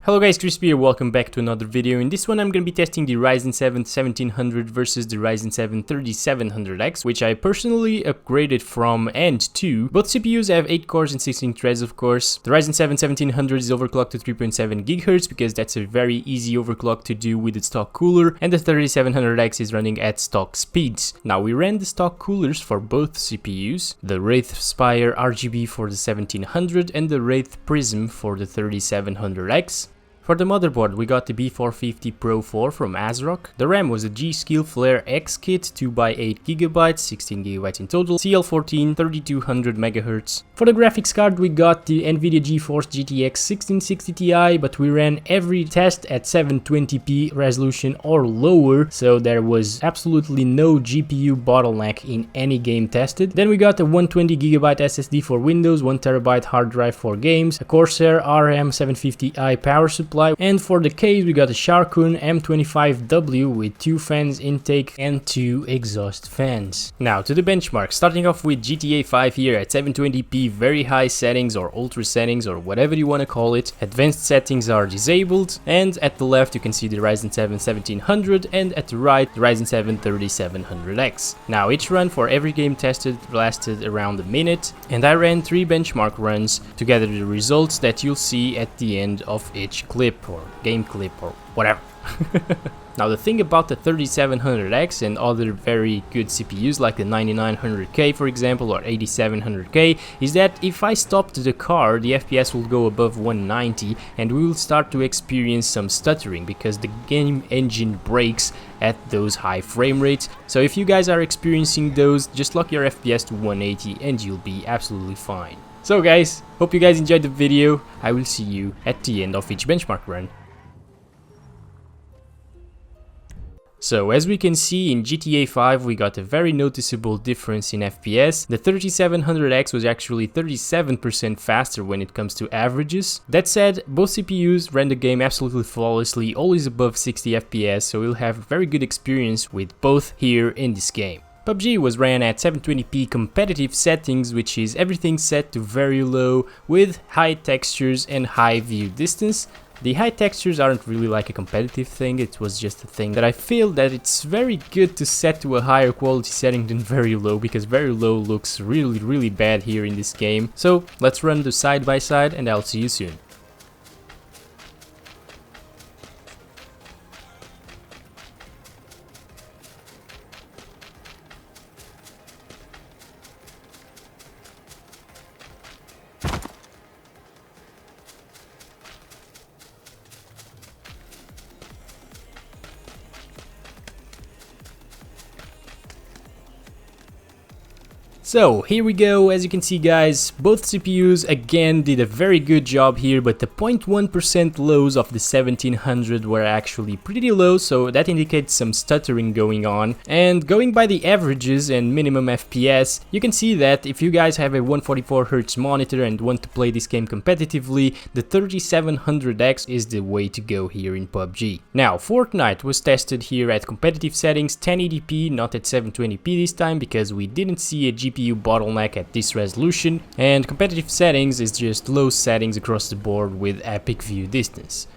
Hello guys, Crispy here, welcome back to another video. In this one I'm going to be testing the Ryzen 7 1700 versus the Ryzen 7 3700X, which I personally upgraded from and to. Both CPUs have 8 cores and 16 threads of course. The Ryzen 7 1700 is overclocked to 3.7 GHz because that's a very easy overclock to do with the stock cooler, and the 3700X is running at stock speeds. Now we ran the stock coolers for both CPUs, the Wraith Spire RGB for the 1700 and the Wraith Prism for the 3700X. For the motherboard, we got the B450 Pro 4 from Asrock. The RAM was a G-Skill Flare X kit, 2x8GB, 16GB in total, CL14, 3200 MHz. For the graphics card, we got the Nvidia GeForce GTX 1660 Ti, but we ran every test at 720p resolution or lower, so there was absolutely no GPU bottleneck in any game tested. Then we got a 120GB SSD for Windows, 1TB hard drive for games, a Corsair RM750i power supply, and for the case we got a Sharkoon M25W with 2 fans intake and 2 exhaust fans. Now to the benchmark, starting off with GTA 5 here at 720p very high settings or ultra settings or whatever you want to call it. Advanced settings are disabled, and at the left you can see the Ryzen 7 1700 and at the right the Ryzen 7 3700X. Now each run for every game tested lasted around a minute, and I ran 3 benchmark runs to gather the results that you'll see at the end of each clip or game clip or whatever. Now the thing about the 3700X and other very good CPUs like the 9900K for example or 8700K is that if I stopped the car, the FPS will go above 190 and we will start to experience some stuttering because the game engine breaks at those high frame rates. So if you guys are experiencing those, just lock your FPS to 180 and you'll be absolutely fine. So guys, hope you guys enjoyed the video. I will see you at the end of each benchmark run. So as we can see in GTA 5 we got a very noticeable difference in FPS. The 3700X was actually 37% faster when it comes to averages. That said, both CPUs ran the game absolutely flawlessly, always above 60 FPS, so we'll have a very good experience with both here in this game. PUBG was ran at 720p competitive settings, which is everything set to very low with high textures and high view distance. The high textures aren't really like a competitive thing, it was just a thing that I feel that it's very good to set to a higher quality setting than very low, because very low looks really bad here in this game. So let's run the side by side and I'll see you soon. So here we go. As you can see guys, both CPUs again did a very good job here, but the 0.1% lows of the 1700 were actually pretty low, so that indicates some stuttering going on. And going by the averages and minimum FPS, you can see that if you guys have a 144Hz monitor and want to play this game competitively, the 3700X is the way to go here in PUBG. Now Fortnite was tested here at competitive settings 1080p, not at 720p this time because we didn't see a GPU bottleneck at this resolution, and competitive settings is just low settings across the board with epic view distance.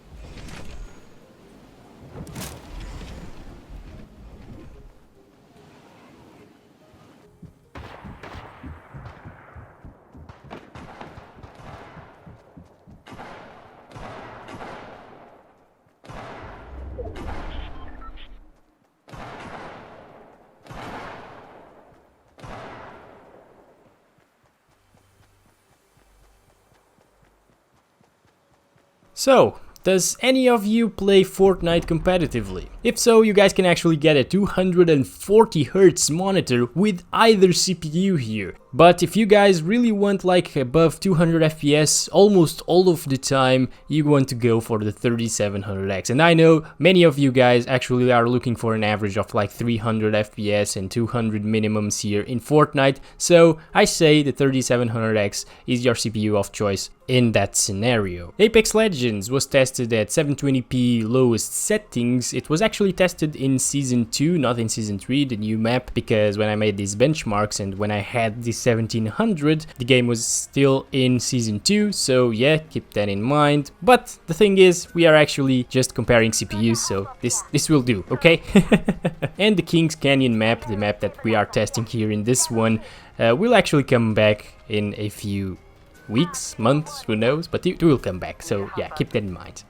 So, does any of you play Fortnite competitively? If so, you guys can actually get a 240Hz monitor with either CPU here. But if you guys really want like above 200 FPS almost all of the time, you want to go for the 3700X. And I know many of you guys actually are looking for an average of like 300 FPS and 200 minimums here in Fortnite. So I say the 3700X is your CPU of choice in that scenario. Apex Legends was tested at 720p lowest settings. It was actually tested in Season 2, not in Season 3, the new map, because when I made these benchmarks and when I had this 1700, the game was still in Season 2, so yeah, keep that in mind. But the thing is, we are actually just comparing CPUs, so this will do, okay? And the Kings Canyon map, the map that we are testing here in this one, will actually come back in a few weeks, months, who knows, but it will come back, so yeah, keep that in mind.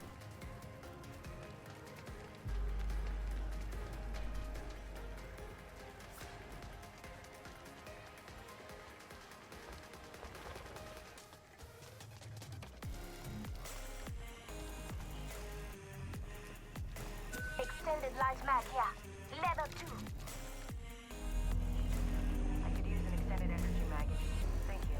Extended life mag, yeah. Level 2. I could use an extended energy mag. Thank you.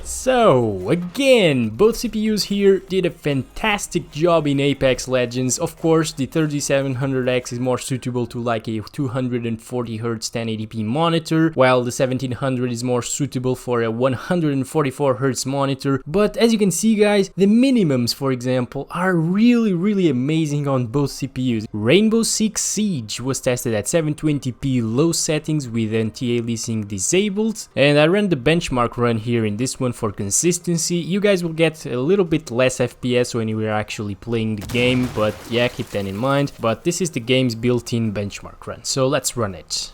So, again, both CPUs here did a fantastic job in Apex Legends. Of course, the 3700X is more suitable to like a 240Hz 1080p monitor, while the 1700 is more suitable for a 144Hz monitor. But as you can see, guys, the minimums, for example, are really amazing on both CPUs. Rainbow Six Siege was tested at 720p low settings with anti-aliasing disabled, and I ran the benchmark run here in this one for consistency. You guys will get a little bit less FPS when you are actually playing the game, but yeah, keep that in mind. But this is the game's built-in benchmark run, so let's run it.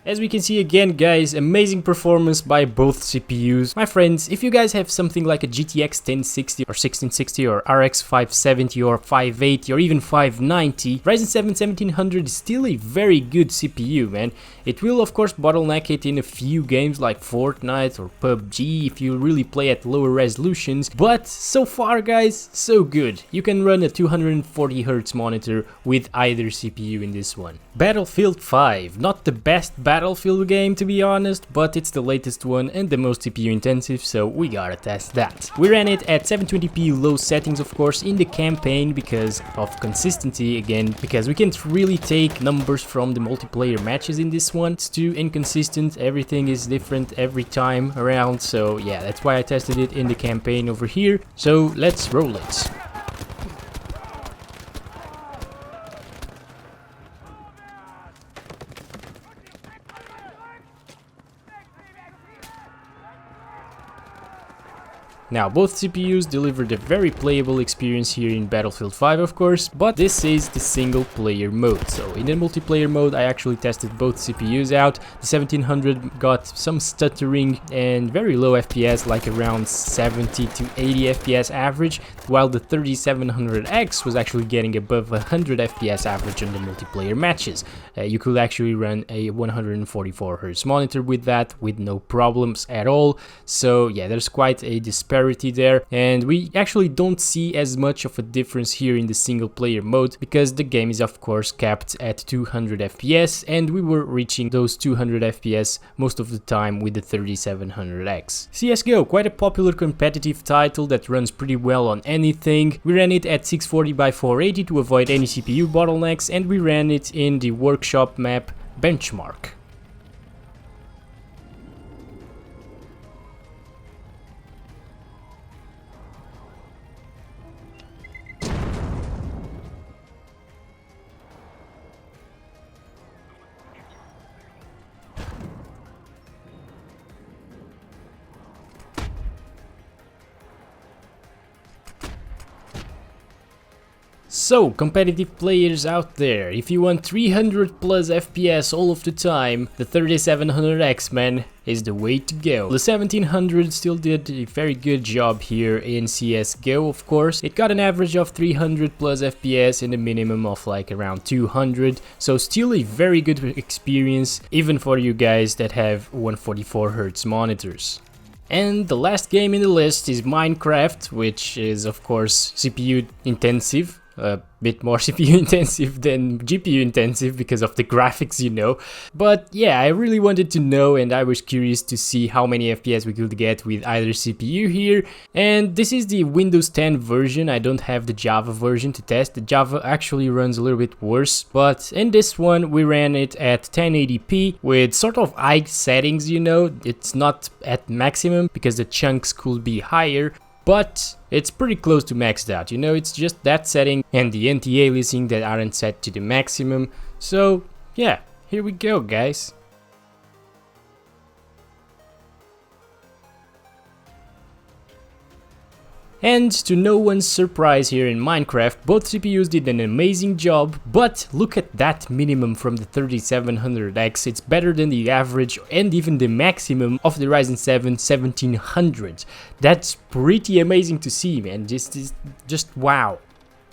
As we can see again, guys, amazing performance by both CPUs. My friends, if you guys have something like a GTX 1060 or 1660 or RX 570 or 580 or even 590, Ryzen 7 1700 is still a very good CPU, man. It will of course bottleneck it in a few games like Fortnite or PUBG if you really play at lower resolutions, but so far, guys, so good. You can run a 240Hz monitor with either CPU in this one. Battlefield 5, not the best Battlefield game to be honest, but it's the latest one and the most CPU intensive, so we gotta test that. We ran it at 720p low settings, of course, in the campaign because of consistency again, because we can't really take numbers from the multiplayer matches in this one. It's too inconsistent, everything is different every time around, so yeah, that's why I tested it in the campaign over here. So let's roll it. Now, both CPUs delivered a very playable experience here in Battlefield 5, of course, but this is the single player mode. So in the multiplayer mode, I actually tested both CPUs out. The 1700 got some stuttering and very low FPS, like around 70 to 80 FPS average, while the 3700X was actually getting above 100 FPS average on the multiplayer matches. You could actually run a 144Hz monitor with that with no problems at all. So yeah, there's quite a disparity there, and we actually don't see as much of a difference here in the single player mode because the game is of course capped at 200 FPS, and we were reaching those 200 FPS most of the time with the 3700X. CSGO, quite a popular competitive title that runs pretty well on anything. We ran it at 640 by 480 to avoid any CPU bottlenecks, and we ran it in the workshop map benchmark. So, competitive players out there, if you want 300 plus FPS all of the time, the 3700X, man, is the way to go. The 1700 still did a very good job here in CSGO, of course. It got an average of 300 plus FPS and a minimum of like around 200, so still a very good experience, even for you guys that have 144Hz monitors. And the last game in the list is Minecraft, which is of course CPU intensive. a bit more CPU intensive than GPU intensive because of the graphics, you know. But yeah, I really wanted to know, and I was curious to see how many FPS we could get with either CPU here. And this is the Windows 10 version. I don't have the Java version to test. The Java actually runs a little bit worse, but in this one we ran it at 1080p with sort of high settings, you know. It's not at maximum because the chunks could be higher, but it's pretty close to maxed out, you know. It's just that setting and the anti-aliasing that aren't set to the maximum. So yeah, here we go, guys. And to no one's surprise here in Minecraft, both CPUs did an amazing job, but look at that minimum from the 3700X, it's better than the average and even the maximum of the Ryzen 7 1700. That's pretty amazing to see, man. This is just wow.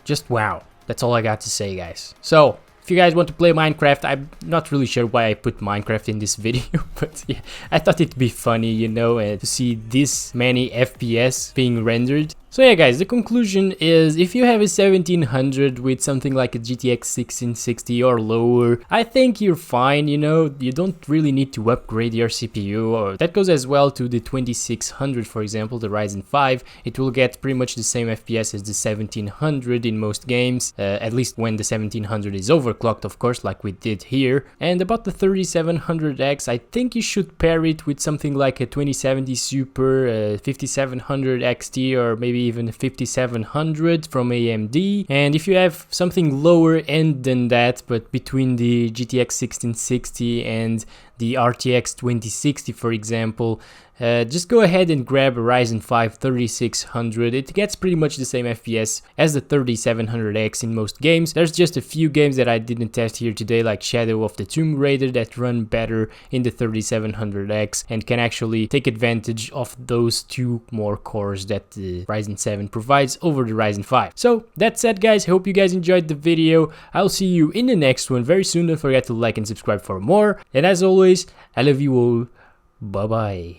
Just wow. That's all I got to say, guys. So, if you guys want to play Minecraft, I'm not really sure why I put Minecraft in this video, but yeah, I thought it'd be funny, you know, to see this many FPS being rendered. So yeah, guys, the conclusion is if you have a 1700 with something like a GTX 1660 or lower, I think you're fine, you know. You don't really need to upgrade your CPU, or that goes as well to the 2600, for example, the Ryzen 5. It will get pretty much the same FPS as the 1700 in most games, at least when the 1700 is overclocked, of course, like we did here. And about the 3700X, I think you should pair it with something like a 2070 Super, 5700 XT, or maybe even 5700 from AMD. And if you have something lower end than that, but between the GTX 1660 and the RTX 2060, for example, just go ahead and grab a Ryzen 5 3600. It gets pretty much the same FPS as the 3700X in most games. There's just a few games that I didn't test here today, like Shadow of the Tomb Raider, that run better in the 3700X and can actually take advantage of those two more cores that the Ryzen 7 provides over the Ryzen 5. So that said, guys, I hope you guys enjoyed the video. I'll see you in the next one very soon. Don't forget to like and subscribe for more. And as always, I love you all. Bye bye.